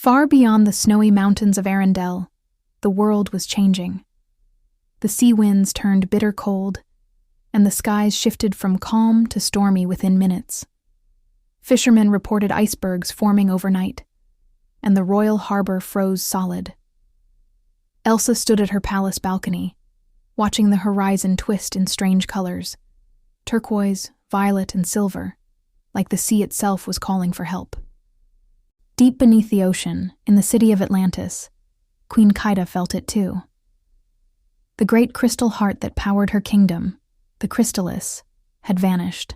Far beyond the snowy mountains of Arendelle, the world was changing. The sea winds turned bitter cold, and the skies shifted from calm to stormy within minutes. Fishermen reported icebergs forming overnight, and the royal harbor froze solid. Elsa stood at her palace balcony, watching the horizon twist in strange colors, turquoise, violet, and silver, like the sea itself was calling for help. Deep beneath the ocean, in the city of Atlantis, Queen Kida felt it too. The great crystal heart that powered her kingdom, the Crystalis, had vanished.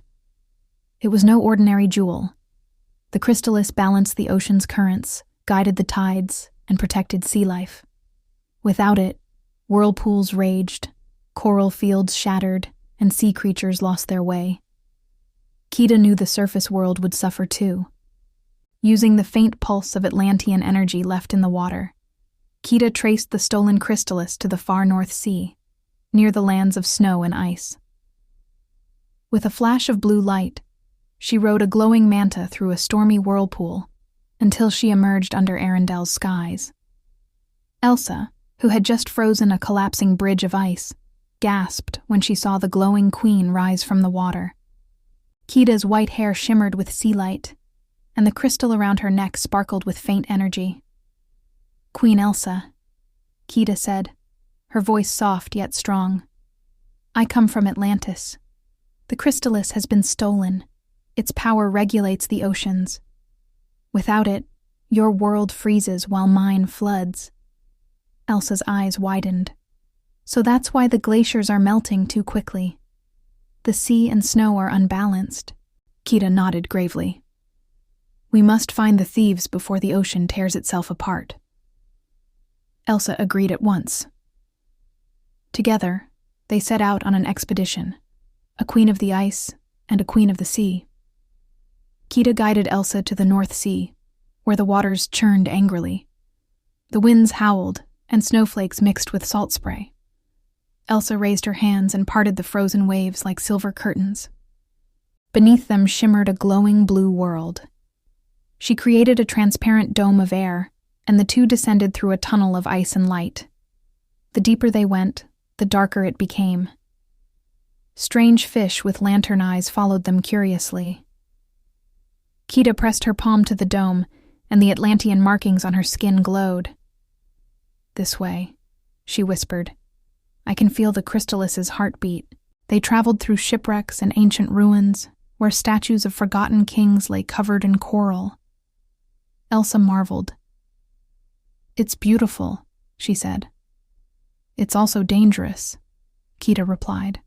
It was no ordinary jewel. The Crystalis balanced the ocean's currents, guided the tides, and protected sea life. Without it, whirlpools raged, coral fields shattered, and sea creatures lost their way. Kida knew the surface world would suffer too. Using the faint pulse of Atlantean energy left in the water, Kida traced the stolen Crystalis to the far North Sea, near the lands of snow and ice. With a flash of blue light, she rode a glowing manta through a stormy whirlpool until she emerged under Arendelle's skies. Elsa, who had just frozen a collapsing bridge of ice, gasped when she saw the glowing queen rise from the water. Kida's white hair shimmered with sea light, and the crystal around her neck sparkled with faint energy. "Queen Elsa," Kida said, her voice soft yet strong. "I come from Atlantis. The Crystalis has been stolen. Its power regulates the oceans. Without it, your world freezes while mine floods." Elsa's eyes widened. "So that's why the glaciers are melting too quickly. The sea and snow are unbalanced." Kida nodded gravely. "We must find the thieves before the ocean tears itself apart." Elsa agreed at once. Together, they set out on an expedition, a queen of the ice and a queen of the sea. Kida guided Elsa to the North Sea, where the waters churned angrily. The winds howled, and snowflakes mixed with salt spray. Elsa raised her hands and parted the frozen waves like silver curtains. Beneath them shimmered a glowing blue world. She created a transparent dome of air, and the two descended through a tunnel of ice and light. The deeper they went, the darker it became. Strange fish with lantern eyes followed them curiously. Kida pressed her palm to the dome, and the Atlantean markings on her skin glowed. "This way," she whispered. "I can feel the Crystalis's heartbeat." They traveled through shipwrecks and ancient ruins, where statues of forgotten kings lay covered in coral. Elsa marveled. "It's beautiful," she said. "It's also dangerous," Kida replied.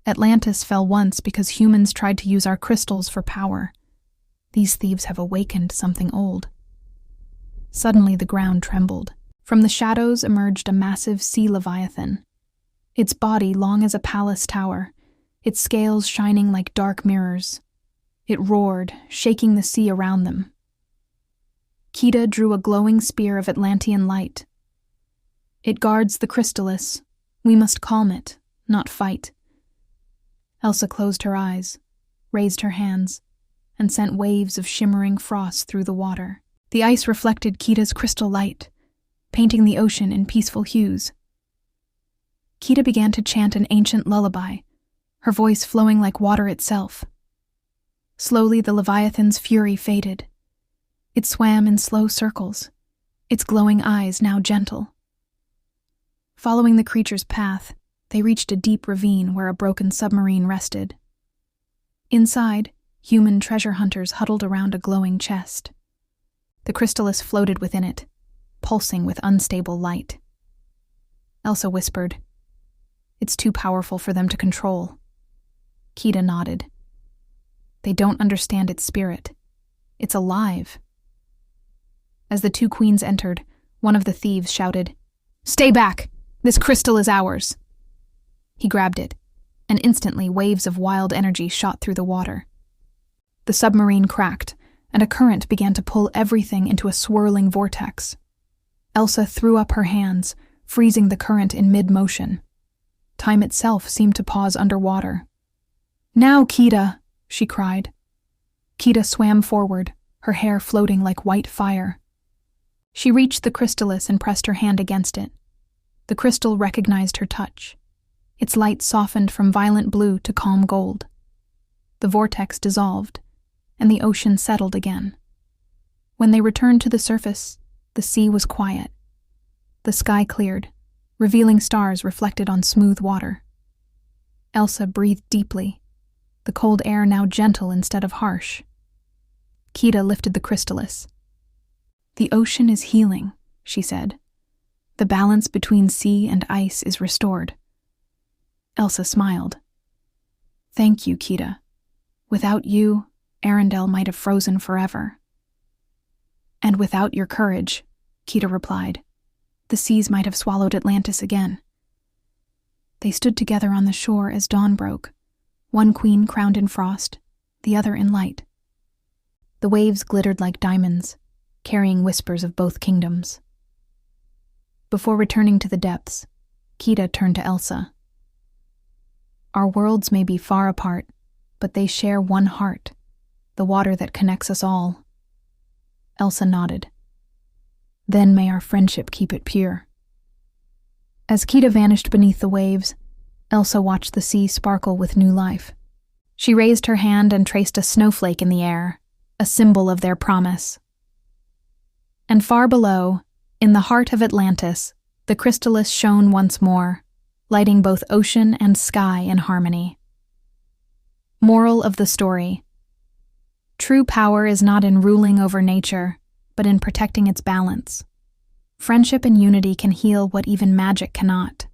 "Atlantis fell once because humans tried to use our crystals for power. These thieves have awakened something old." Suddenly the ground trembled. From the shadows emerged a massive sea leviathan, its body long as a palace tower, its scales shining like dark mirrors. It roared, shaking the sea around them. Kida drew a glowing spear of Atlantean light. "It guards the Crystalis. We must calm it, not fight." Elsa closed her eyes, raised her hands, and sent waves of shimmering frost through the water. The ice reflected Kida's crystal light, painting the ocean in peaceful hues. Kida began to chant an ancient lullaby, her voice flowing like water itself. Slowly the Leviathan's fury faded. It swam in slow circles, its glowing eyes now gentle. Following the creature's path, they reached a deep ravine where a broken submarine rested. Inside, human treasure hunters huddled around a glowing chest. The Crystalis floated within it, pulsing with unstable light. Elsa whispered, "It's too powerful for them to control." Kida nodded. "They don't understand its spirit. It's alive." As the two queens entered, one of the thieves shouted, "Stay back! This crystal is ours!" He grabbed it, and instantly waves of wild energy shot through the water. The submarine cracked, and a current began to pull everything into a swirling vortex. Elsa threw up her hands, freezing the current in mid-motion. Time itself seemed to pause underwater. "Now, Kida!" she cried. Kida swam forward, her hair floating like white fire. She reached the Crystalis and pressed her hand against it. The crystal recognized her touch. Its light softened from violent blue to calm gold. The vortex dissolved, and the ocean settled again. When they returned to the surface, the sea was quiet. The sky cleared, revealing stars reflected on smooth water. Elsa breathed deeply, the cold air now gentle instead of harsh. Kida lifted the Crystalis. "The ocean is healing," she said. "The balance between sea and ice is restored." Elsa smiled. "Thank you, Kida. Without you, Arendelle might have frozen forever." "And without your courage," Kida replied, "the seas might have swallowed Atlantis again." They stood together on the shore as dawn broke, one queen crowned in frost, the other in light. The waves glittered like diamonds, carrying whispers of both kingdoms. Before returning to the depths, Kida turned to Elsa. "Our worlds may be far apart, but they share one heart, the water that connects us all." Elsa nodded. "Then may our friendship keep it pure." As Kida vanished beneath the waves, Elsa watched the sea sparkle with new life. She raised her hand and traced a snowflake in the air, a symbol of their promise. And far below, in the heart of Atlantis, the Crystalis shone once more, lighting both ocean and sky in harmony. Moral of the story: true power is not in ruling over nature, but in protecting its balance. Friendship and unity can heal what even magic cannot.